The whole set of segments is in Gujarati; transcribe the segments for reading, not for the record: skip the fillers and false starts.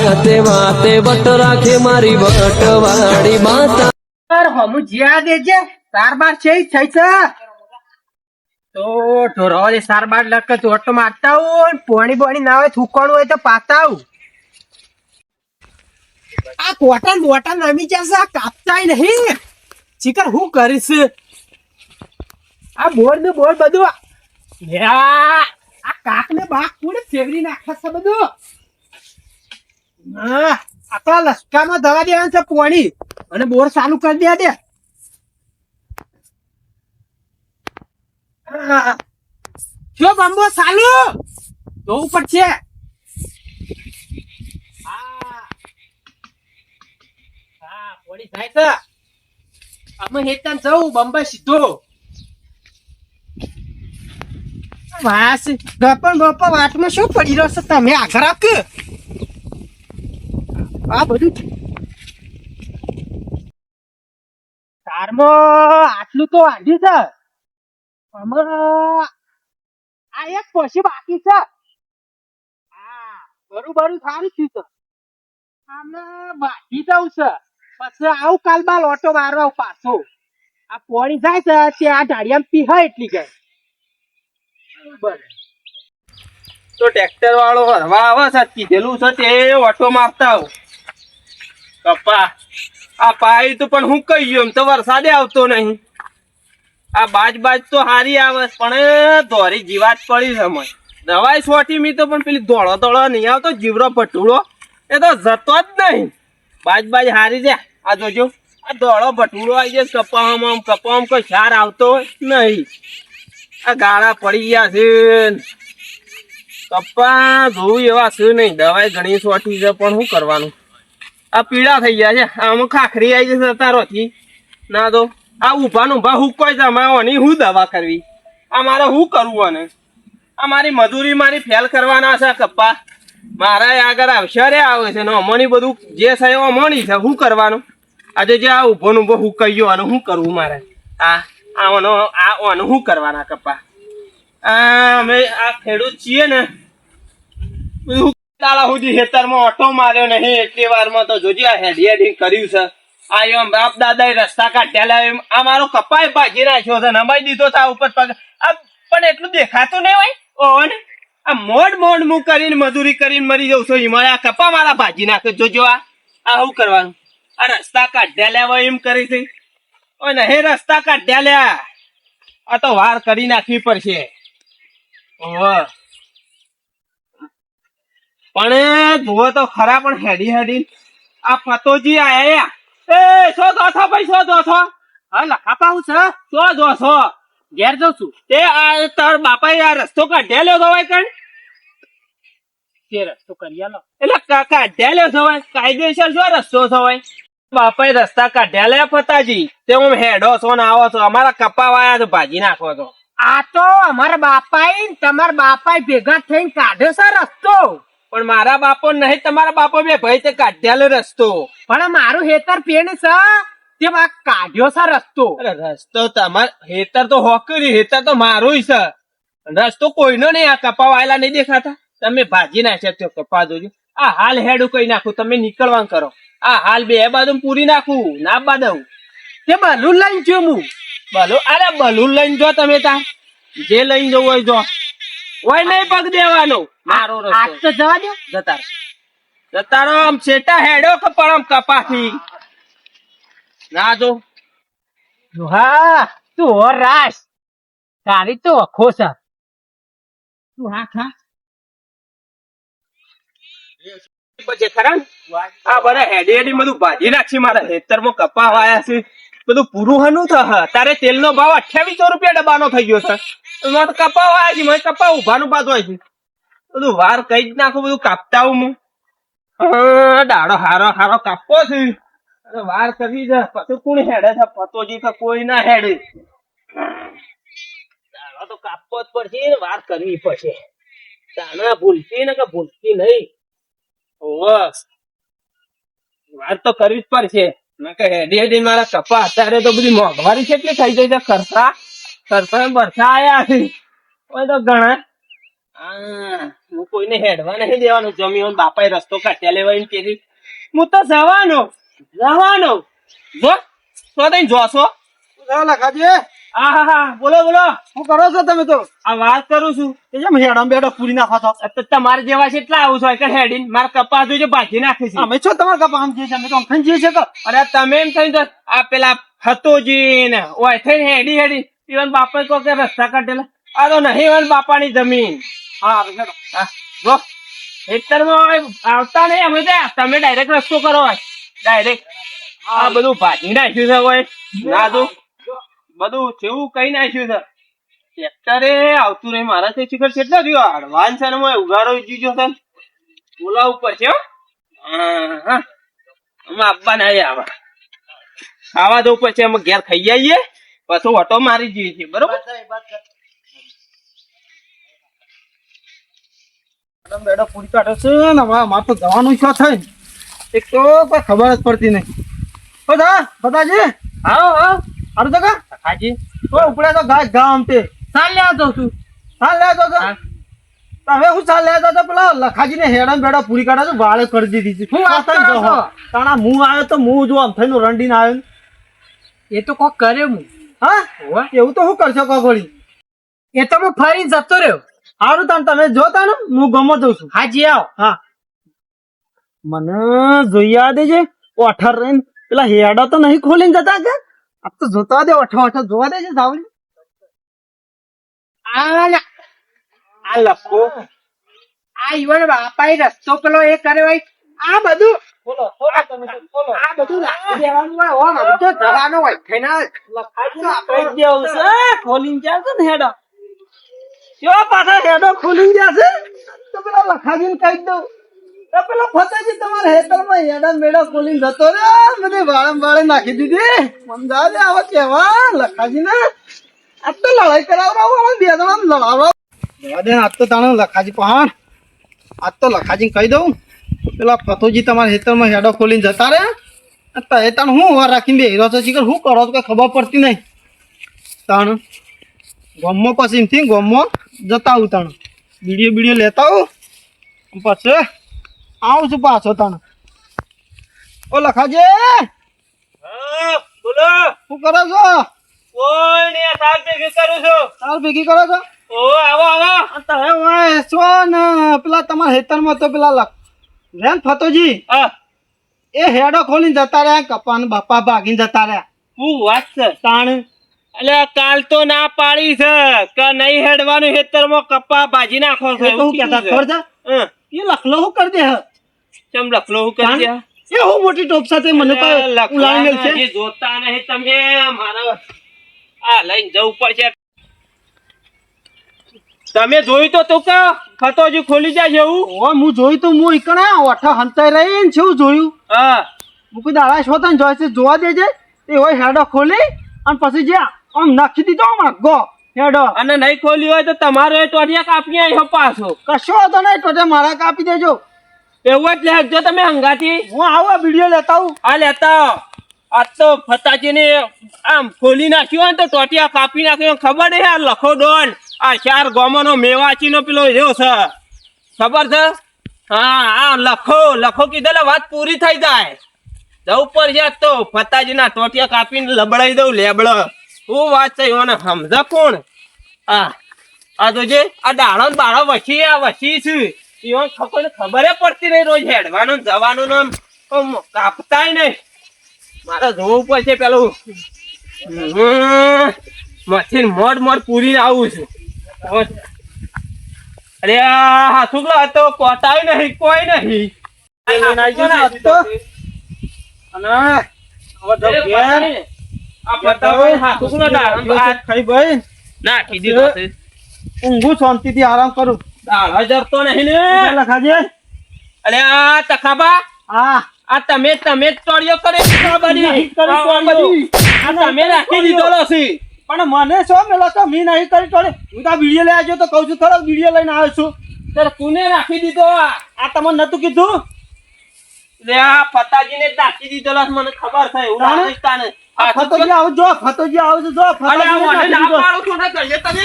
વાતે વાતે વટ રાખે મારી વટવાળી માતા હમુ જ્યાં દેજે તાર બાર છે થઈ છે તો ઢોરો સાર બાર લખ ચોટો મારતા આવું પોણી બોણી ના હોય થૂકવાનું હોય તો પાતા આવું આ કોટન બોટન નમી જશે આ કાપતાય નહીં ચીકર હું કરીશ આ બોર્ડ ને બોર્ડ બધું આ કાક ને બાક પૂરે ફેવરી નાખે છે બધું આપણા લસકામાં દવા દેવાનું છે પોણી અને બોર ચાલુ કરી દે જો બંબો ચાલુ જોવું પડશે પોણી થાય છે અમે હેતન જવું બંબા સીધો વાસ ગપન બપા વાટમાં શું પડી રહ્યો છે તમે આગળ રાખ આ બધું તારમાં આટલું તો વાંધ્યું છે આ એક પછી બાકી છે હા બરોબર સારું થયું છે આમને બાકી જવું છે પછી આવું કાલ બાલ ઓટો મારવા પાછો આ પોણી જાય છે તે આ ઢાળિયામાં પીહાય એટલી ગઈ તો ટ્રેક્ટર વાળો હરવા આવે છે કીધેલું છે તે ઓટો મારતા આવું કપ્પા આ પાઈ તો પણ હું કહી ગયો એમ તો વરસાદે આવતો નહીં આ બાજ તો હારી આવે પણ ધોરી જીવાત પડી છે મને દવાઈ સોટી મી તો પણ પેલી ધોળો નહીં આવતો જીવરો ભટુડો એ તો જતો જ નહીં બાજ હારી છે આ જોજો આ ધોળો ભટુડો આવી જાય કપામાં કોઈ સાર આવતો નહીં આ ગાળા પડી ગયા છે કપ્પા જોવું એવા છે નહીં દવાઈ ઘણી સોટી છે પણ શું કરવાનું આ પીળા થઈ ગયા છે આમાં ખાખરી આવી જશે તારોથી ના તો આ ઉભા હુકોય છે અમારે હું દવા કરવી આ મારે શું કરવું અને આ મારી મજૂરી મારી ફેલ કરવાના છે કપ્પા મારા આગળ અવસરે આવે છે ને અમોની બધું જે છે અમોની છે શું કરવાનું આજે જે આ ઊભો હુકાઈ અને શું કરવું મારે શું કરવાના કપ્પા અમે આ ખેડૂત છીએ ને દાડા સુધી ખેતરમાં ઓટો માર્યો નહીં એટલી વારમાં તો જોજે આ હેડી કર્યું છે આ એમ બાપ દાદા રસ્તા કાઢ્યા આ મારો કપાય ભાજી નાખ્યો છે નમાઈ દીધો છે ઉપર પગ પણ એટલું દેખાતું નહીં હોય ઓને આ મોડ હું કરીને મજૂરી કરીને મરી જઉં છું હિમાલય આ કપા મારા ભાજી નાખે જોજો આ શું કરવાનું આ રસ્તા કાઢ્યા લેવા એમ કરી છે નહીં રસ્તા કાઢ્યા લ્યા આ તો વાર કરી નાખવી પડશે પણ જુઓ તો ખરા પણ હેડી આ પતોજી આયા એ શો દો છો ભાઈ શો દો છો હા લખાપા હું છે શો દો છો ઘેર જઉં છું તે આ તાર બાપાએ આ રસ્તો કાઢ્યા લ્યો દવાય કણ તે રસ્તો કરી આલો એટલે કાઢ્યા લ્યો દવાય કાયદેસર શું રસ્તો થવાય બાપાએ રસ્તા કાઢ્યા લ્યા પતાજી તે હું હેડો છો ને આવો છો અમારા કપા વાયા તો ભાજી નાખો છો આ તો અમારા બાપાએ તમારા બાપાએ ભેગા થઈને કાઢ્યો છે રસ્તો પણ મારા બાપો નહીં તમારા બાપો બે ભાઈ તે કાઢ્યાલો રસ્તો પણ મારું હેતર પેણ છે તે કાઢ્યો છે રસ્તો રસ્તો તમાર હેતર તો હોકરી હેતર તો મારું છે રસ્તો કોઈનો નહીં આ કપા વાયેલા નહીં દેખાતા તમે ભાજી નાખ્યા કપા જોજો આ હાલ હેડું કઈ નાખું તમે નીકળવાનું કરો આ હાલ બે બાજુ પૂરી નાખું ના બાદવું તે બલૂન લઈને જો હું બલૂન લઈને જો તમે તાર જે લઈને જવું હોય જો ઓય નહીં પગ દેવાનો મારો આજ તો જવા દો જતારો આમ છેટા હેડો કે પણ આમ કપાથી ના જો હા તું હો રાસ તારી તો અખો છે તું હા ખા પછી ખરા આ બધા હેડી બધું ભાજી નાખશે મારા ખેતરમાં કપા વાયા છે બધું પૂરું હનું થશે તારે તેલનો ભાવ 2800 રૂપિયા ડબ્બાનો થઈ ગયો છે તો કપા વાયા છે મને કપા ઉભાનું પાછું હોય છે બધું વાર કઈ જ નાખું બધું કાપતા હું દાડો હારો કાપવો છે વાર કરી છે પછી કોણ હેડે છે પતોજી કે કોઈ ના હેડે દાડો તો કાપવો જ પડશે ને વાર કરવી પડશે તાના ભૂલતી ને કે ભૂલતી નહીં વાત તો કરવી જ પડશે હેડી મારા કપા અત્યારે તો બધી મોંઘવારી કેટલી થઈ ગઈ છે ખર્ચા બરસા આયા છે તો ઘણા હું કોઈને હેડવા નહીં દેવાનું. જમીન બાપાએ રસ્તો કાઢ્યા લેવા એમ કે હું તો જવાનો જો તો તઈ જોશો. લખાજી હા બોલો બોલો. શું કરો છો તમે તો? આ વાત કરું છું. કેમ હેડમ બેડો પૂરી નાખો છો? તો તમારે જેવા છે એટલા આવું છો કે હેડીને મારા કપાસ જો ભાજી નાખે છે. અમે છો તમારા કપા આમ જઈએ છીએ, અમે તો આમ જઈએ છીએ. અરે તમે એમ થઈ આ પેલા ફતોજી ને ઓય થઈને હેડી ઈવન બાપા કો કે રસ્તા કાઢેલા. આ તો નહીં ઈવન બાપાની જમીન. હા હેડો. જો ખેતરમાં આવતા નહીં અમે ત્યાં તમે ડાયરેક્ટ રસ્તો કરો ડાયરેક્ટ. આ બધું ભાજી નાખ્યું છે હોય ના તો બધું જેવું કઈ નાખ્યું છે. ટ્રેક્ટરે આવતું નહીં મારા થી શિખર કેટલો થયો એડવાન્સ છે ને ઉગાડો જીજો છે બોલાવવું પડશે. હા અમે આપવા ના આવા ખાવા દઉં પછી અમે ઘેર ખાઈ આવીએ પછી ઓટો મારી જઈએ છીએ બરોબર. બેડો પૂરી કાઢે છે ને હવે મારે તો જવાનું શું થાય એક તો કોઈ ખબર જ પડતી નહીં. બતાજી હા હારું તો કા હાજી તો ઉપડે તો ગાય ગામ તે ચાલ લેવા દઉં છું. ચાલ લેતો તો હવે હું ચાલ લેતો તો પેલા લખાજી ને હેડમ બેડા પૂરી કાઢે તો વાળે કરી દીધી છે. હું વાત કરો છો? તાણા હું આવ્યો તો હું જો આમ થઈને રંડીને આવ્યો. એ તો કોક કરે હું. હા એવું તો શું કરશો કોગળી? એ તો હું ફરી જતો રહ્યો. સારું તાણ તમે જોતા ને હું ગમો જઉં છું. હાજી આવો. હા મને જોઈ આ દેજે 18 રહીને પેલા હેડા તો નહીં ખોલીને જતા કે આ તો જોતા દે 18 જોવા દેજે સાવલી. આ લખો આ ઈવન બાપાએ રસ્તો પેલો એ કર્યો હોય આ બધું આ બધું રાખી દેવાનું હોય. ઓમ આમ તો જવાનું હોય થઈને લખાઈ દેવું છે ખોલીને જાય છે ને હેડા કેવા પાછા હેડો ખોલીને જશે તો પેલા લખાજીને કહી દઉં તો પેલા ફતાજી તમારા હેતરમાં હેડા મેડા ખોલીને જતો રે બધી વાળે નાખી દીધી. સમજા દે આવા કેવા લખાજીને આજ તો લડાઈ કરાવડાવો બે જણા લડાવડાવો. જવા દે આજ તો તાણે લખાજી પહાણ આજ તો લખાજીને કહી દઉં પેલા ફતોજી તમારા હેતરમાં હેડો ખોલીને જતા રે એ તાણ હું વાર રાખીને બેહી છો શીખર શું કરો કઈ ખબર પડતી નહીં. તાણ ગમો પછી એમથી ગમો જતા આવું તાણ બીડીઓ લેતા આવું પછી આવું છું પાછો તાણ. ઓ લખાજી બોલો શું કરો છો? કોઈ ને સાલ ભેગી કરું છું. તાર ભેગી કરો છો? ઓ આવો તમે વાય છો ને પેલા તમારા હેતરમાં તો પેલા રેન ફતોજી એ હેડો ખોલીને જતા રહ્યા કપાન બાપા ભાગીને જતા રહ્યા. હું વાત છે તાણ એટલે કાલ તો ના પાડી છે કે નહીં હેડવાનું ખેતરમાં કપા ભાજી નાખો છો. એ તો હું કહેતા ખબર છે એ લખલો શું કરી દે ચમ લખલો હું કરી દે એ હું મોટી ટોપ સાથે મને તો ઉલાળી મેલ છે. જોતા નહીં તમે મારા આ લઈને જવું પડશે. તમે જોયું તો તું કે ખતોજી ખોલી જાય એવું? ઓ હું જોયું તો હું ઈકણા ઓઠા હંતાઈ રહી ને શું જોયું હું કોઈ દાડા છો તને જોઈ છે જોવા દેજે એ હોય હેડો ખોલી અને પછી જે આમ નાખી દીધો આમ ગો હેડો અને નહીં ખોલી હોય તો તમારો એ ટોડિયા કાપી આવ્યો પાછો. કશો હતો નહીં ટોટે મારા કાપી દેજો. એવું જ લેજો તમે હંગાથી. હું આવું વિડીયો લેતા આવું. આ લેતા આ તો ફતાજી ને આમ ખોલી નાખ્યું હોય ને તો ટોટિયા કાપી નાખ્યો. ખબર નહીં આ લખો ડોન આ 4 ગામોનો મેવાચી નો પેલો એવો છે ખબર છે? હા આ લખો કીધેલા વાત પૂરી થઈ જાય. જવું પડશે તો ફતાજી ના ટોટિયા કાપીને લબડાઈ દઉં લેબડ. શું વાત છે એને સમજા કોણ? આ તો જે આ દાડો ને બાળો વસી છે એને ખબર પડતી નહીં. રોજ હેડવાનું જવાનું નામ કાપતાય નહીં. મારે જોવું પડશે પેલું મશીન મોડ પૂરીને આવું છું. અરે હા શુક્લ હતો કોટાય નહીં કોઈ નહીં. ઊંઘું શાંતિથી આરામ કરું. જરતો નહીં ને લખાજે. અરે આ તખાબા હા આ તમે જ તોડ્યો કરે તમે રાખી દીધો છે. પણ મને શું પેલો તો મી નહીં કરી ટોળે હું તો વિડીયો લઈ આવ્યો તો કઉ છું ખરો વિડીયો લઈને આવ્યો છું. ત્યારે કોને રાખી દીધો? આ તમને નતું કીધું? આ ફતાજી ને નાખી દીધો મને ખબર છે. એવું તાણે? નથી તાને. આ ફતોજી આવજો જો અરે આ મને ના પાડો છો ને કરીએ તમે.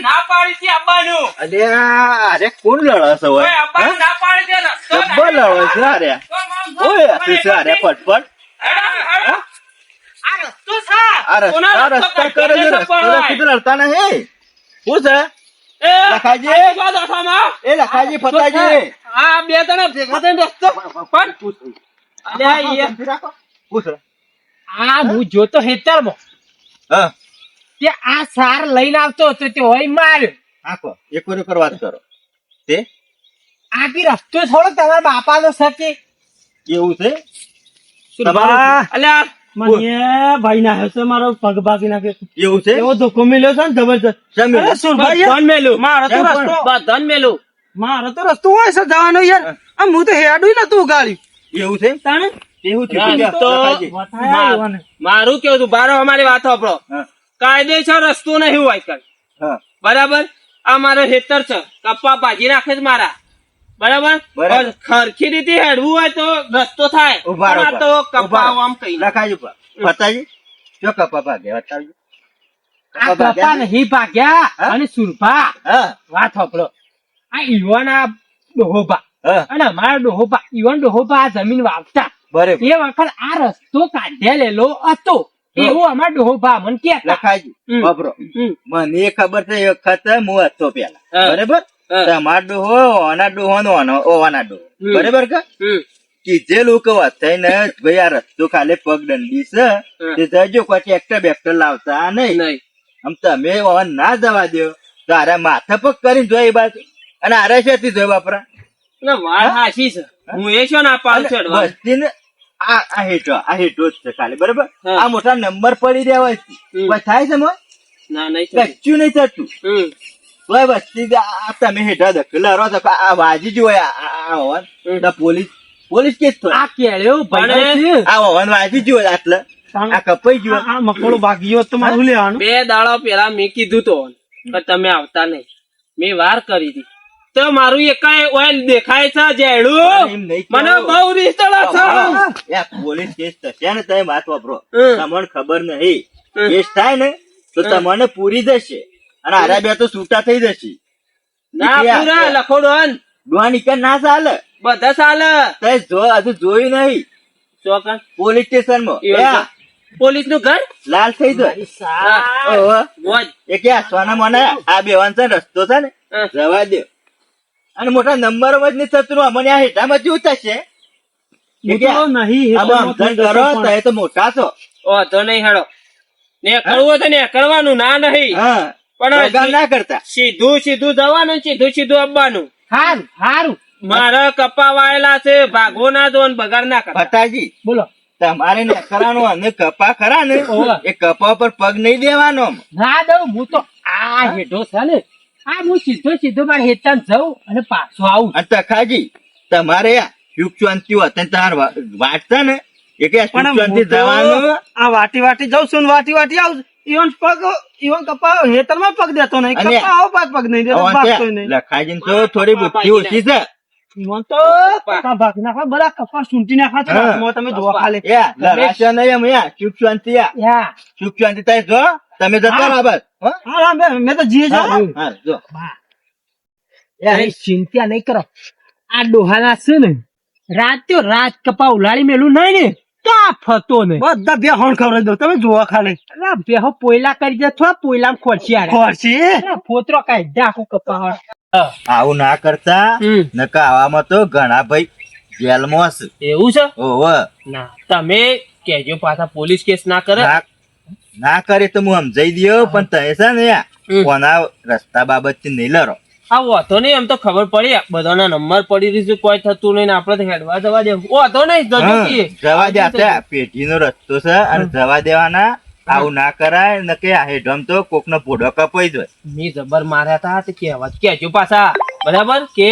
ના પાડી છે આવવાનું. અરે કોણ લડે છે ઓય, આવવાનું ના પાડી દે ને. તો જબ્બર લડે છે અરે ઓય શું છે અરે ફટફટ આ રસ્તો છે. આ રસ્તા કરે છે રસ્તા કીધું લડતા નહીં શું છે એ લખાજી. આ જો દશામાં. એ લખાજી ફતાજી આ બે જણા ભેગા થઈને રસ્તો પણ અલ્યા એ શું છે આ હું જોતો હેતરમાં હા તે આ સાર લઈને આવતો હતો તે હોય માર્યો. આખો એક વાર વાત કરો તે આ બી રસ્તો થોડો તમારા બાપાનો શકે. એવું છે તમારા અલ્યા ભાઈ ના હશે મારો પગ ભાગી નાખે એવું છે એવો ધોકો મેલ્યો છે ને જબરજસ્ત. જમી અરે સુરભાઈ યાર, ધન મેલું. મારે તો કેમ પણ? રસ્તો ધન મેલું. મારે તો રસ્તો હોય છે જવાનો યાર. આમ હું તો હેડું નતું ગાડી એવું છે તાણે એવું યાર, થયું તો લખાજી. વથાયા એવાને. મારું કેવું હતું બારો અમારી વાત સાંભળો. હા કાયદેસર રસ્તો નહીં હોય કઈ. હા બરાબર. આ મારો હેતર છે, કપ્પા ભાજી રાખે છે મારા. બરાબર. બરાબર. પણ ખરખી રીતે હેડવું હોય તો રસ્તો થાય. ઉભા રહો, પણ આ તો ઉભા કપ્પા રહો. આમ કઈ લખાજી ઉપર ફતાજી જો કપા ભાગે બતાવજો આ કપા નહીં ભાગ્યા હા? અને સુરભા હા વાત સાંભળો. આ ઈવાના ડોહોબા હા અને અમારા ડોહોબા ઈવન ડોહોબા આ જમીન વાવતા બરાબર એ વખત આ રસ્તો કાઢેલો હતો એવું અમારા ડોહોબા મને કહેતા. લખાજી હમ. વાપરો હમ. મને ખબર છે એ વખત હું હતો પેલા હા. બરાબર હા. તમાર ડોહો ઓના ડોહો નો ઓવાના ડોહો હમ. બરાબર કે હમ. કીધેલું કે વાત થઈને ભાઈ આ રસ્તો ખાલી પગ દંડી છે તે જજો કોઈ ટ્રેક્ટર બેક્ટર લાવતા નહીં નહીં. આમ તમે ઓન ના જવા દો તો આરે માથા પગ કરીને જોઈ બાજુ અને આરે શેથી જોઈ બાપરા ના, વાત હાચી છે. હું એ છો ના પાડું છું અડવાનું. વસ્તીને આ હેઠો જ છે ખાલી બરાબર હા. આ મોટા નંબર પડી રહ્યા છે હમ. પછી થાય છે મોય? ના નહીં થતું. કચ્ચું નહીં થતું હમ. તોય વસ્તી આ તમે હેઠા ધકેલા રહો તો આ વાજી જ હોય આ હોવાન હમ. તો પોલીસ કેસ થાય આ કેળ્યો પણ ભાઈ આ હોવાન વાજી જ હોય આટલે આ કપાઈ ગયો આ મકોડો ભાગી ગયો તો મારે શું લેવાનું? 2 દાડા પેલા મેં કીધું તો કે તમે આવતા નહીં. મેં વાર કરી હતી તો મારું એકાય ઓઇલ દેખાય છે જેડું. એમ નહીં મને કહેવું. બહુ રીતળો છે. યા પોલીસ કેસ થશે ને તમે વાત વાપરો હમ. તમને ખબર નહીં હમ. કેસ થાય ને તો તમને પૂરી જશે અને આરા બે તો છૂટા થઈ જશે ના પૂરા લખોડો ડોહાની કે ના ચાલે બધા ચાલે. તે હજુ જોયું નહીં ચોકન પોલીસ સ્ટેશન માં પોલીસ નું ઘર લાલ થઈ જાય ઓહો. મોજ. એ કે સોના મને આ બેવાન છે ને રસ્તો છે ને હા. જવા દો અને મોટા નંબર માં જ નહીં થતું અમને આ હેઠામાં શું થશે એ કે તો નહીં આમાં સમજણ કરો તો એ તો મોટા છો વાંધો નહીં હેડો. ને કરવું હોય તો ને કરવાનું ના નહીં. હા પણ બગાડ ના કરતા સીધું જવાનું, સીધું આવવાનું. હારું હારું મારા કપા વાયેલા છે, ભાગો ના દો ને બગાડ ના કરો. ફટાજી બોલો. તમારે નખરાનો અને કપા ખરા ને ઓવે. એ કપા પર પગ નહીં દેવાનો ના દઉં હું તો આ હેઠો છે ને આ હું સીધો મારે હેતાન જઉં અને પાછો આવું. અને તખાજી તમારે આ સુખ શાંતિ હોત ને તમારે વાંચતા ને એ કે સુખ પણ શાંતિ હું તો જવાનું આ વાટી જાઉં છું ને વાટી આવું ઈવન કપા હેતરમાં પગ દેતો નહીં અને કપા આવો પગ નહીં દેતો ભાગતો નહીં લખાજી તો થોડી બુદ્ધિ ઓછી છે ઈવન તો કપા ભાગી નાખવા બધા કપા સૂંટી નાખવા છે હા. હાથમાં તમે જોવા ખાલી યા લડાશો નહીં એમ યા સુખ શાંતિ યા સુખ શાંતિ થાય જો તમે જતો રહો બસ હો? હા હા, મેં તો જીએ જાઉં હા જો અરે ચિંતા નહીં કરો આ ડોહાના છે ને રાત કપા ઉલાળી મેલું નહીં ને કા ફતો ને બધા બે હોણ ખવડાવી દઉં તમે જોવા ખાલી બેહો પોયલા કરી દે થોડા પોયલા ખોરશી આરે ખોરશી ફોતરો કાઢી નાખું કપા આવું ના કરતા નકા આવામાં તો ઘણા ભાઈ જેલમાં હશે એવું છે. ઓહો ના તમે કેજો પાછા પોલીસ કેસ ના કરે. ના કરે તો હું સમજાઈ દયો પણ તમે છે ને યા હમ. કોના રસ્તા બાબત નહીં લડો આ વાંધો નહીં, એમ તો ખબર પડી બધાના નંબર પડી રહી છે, કોઈ થતું નહીં ને આપડે તો હેડવા જવા દે. વાંધો નહીં જજો હા, છીએ. જવા દે આ પેઢીનો રસ્તો છે અને જવા દેવાના આવું ના કરાય ન કે આ હેઠમ તો કોક નો પોડો કપાઈ જાય મેં જબર માર્યા હતા તે કહેવા કેજો પાછા બરાબર કે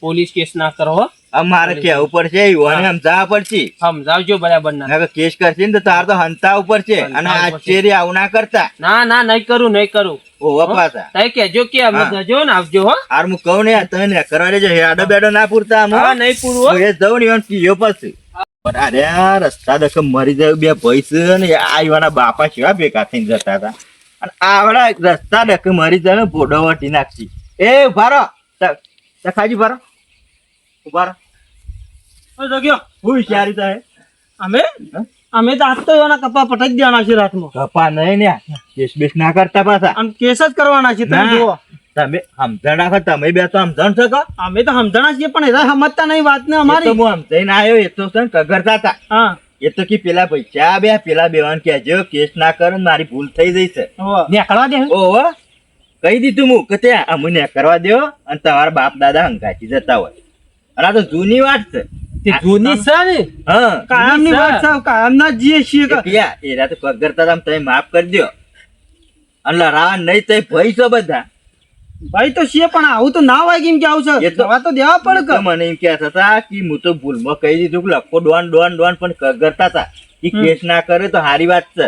પોલીસ કેસ ના કરો હો. અમારે કેવું પડશે યુવાને સમજાવવા પડશે સમજાવજો બરાબર ના. નકર કેસ કરશે ને તો તાર તો હંતા ઉપર છે અને આ ચેરી આવું ના કરતા ના નહીં કરું ઓવા પાછા તઈ કહેજો કે અમે હા. જજો ને આવજો હો. હાર હું કહું ને તમે ને કરવા દેજો હેડો બેડો ના પૂરતા આમ હો. હા નહીં પૂરું હો. હું એ જઉં ને ઈવન પીયો પછી પણ અરે આ રસ્તા દખ મરી જાય બે ભાઈ છે ને આ ઈવાના બાપા કેવા ભેગા થઈને જતા હતા અને આવડા રસ્તા દખ મરી જાય ને ભોડો વટી નાખી એ ઉભા રહો ખાજી ઉભા રહો ઉભા રહો ઓ જગ્યો હું વિચારી તારે અમે અમે તો આજ તો એના કપા પટાઈ જ દેવાના છે રાતમાં કપા નહીં ને કેસ બેસ ના કરતા પાછા અને કેસ જ કરવાના છે તમે ના. જુઓ તમે સમજણ રાખો તમે બે તો સમજણ શકો અમે તો સમજણા છીએ પણ એના સમજતા નહીં વાત ને એ તો અમારી હું સમજાઈને આવ્યો એ તો છે ને કગરતા હતા હા એ તો કે પેલા પૈસા બે પેલા બેવાન કહેજો કેસ ના કરે ને મારી ભૂલ થઈ જઈ છે નીકળવા દે ઓહો કહી દીધું હું કે ત્યાં અમને કરવા દો અને તમારા બાપ દાદા હંગાથી જતા હોય અને આ તો જૂની વાત છે જૂની છે ને હા કાયમ ની વાત છે કાયમ ના જીએ છીએ કે પિયા એરા તો કગરતા હતા તમે માફ કરી દો અને લડાવા નહીં તો ભાઈ છો બધા ભાઈ તો છીએ પણ આવું તો ના હોય કેમ કે આવું છે એ તો- દવા તો દેવા પડે તો મને એમ કહેતા હતા કે હું તો ભૂલમાં કહી દીધું કે લખો ડોન ડોન ડોન પણ કગરતા હતા એ કેસ ના કરે તો સારી વાત છે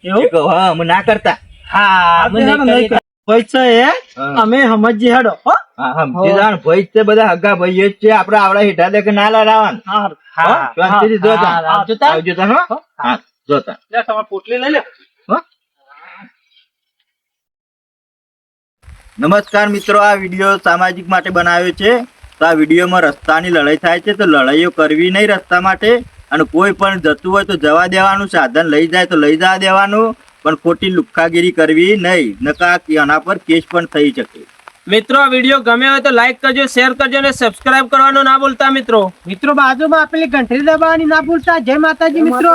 એવું એ કહો, હા અમે ના કરતા હા નહીં કરે. ભાઈ છે એ હા. અમે સમજીએ હેડો હો હા સમજી જાણ ભાઈ જ છે બધા હગા ભાઈઓ જ છે આપડે આવડા હેઠા દે કે ના લડાવવાનું હારું. હો? શાંતિથી જોતા. આવજો તાર. આવજો તાર, હો? હા જોતા લે તમારે પોટલી લઈ લે હો? નમસ્કાર મિત્રો, આ વિડીયો સામાજિક માટે બનાવ્યો છે. તો આ વિડીયોમાં રસ્તાની લડાઈ થાય છે તો લડાઈઓ કરવી નહીં રસ્તા માટે, અને કોઈ પણ જતું હોય તો જવા દેવાનું, સાધન લઈ જાય તો લઈ જવા દેવાનું, પણ ખોટી લુખ્ખાગીરી કરવી નહીં, નકા આના પર કેસ પણ થઈ શકે. મિત્રો આ વિડીયો ગમ્યો હોય તો લાઈક કરજો, શેર કરજો અને સબસ્ક્રાઇબ કરવાનું ના ભૂલતા મિત્રો. મિત્રો બાજુમાં આપેલી ઘંટડી દબાવવાની ના ભૂલતા. જય માતાજી મિત્રો.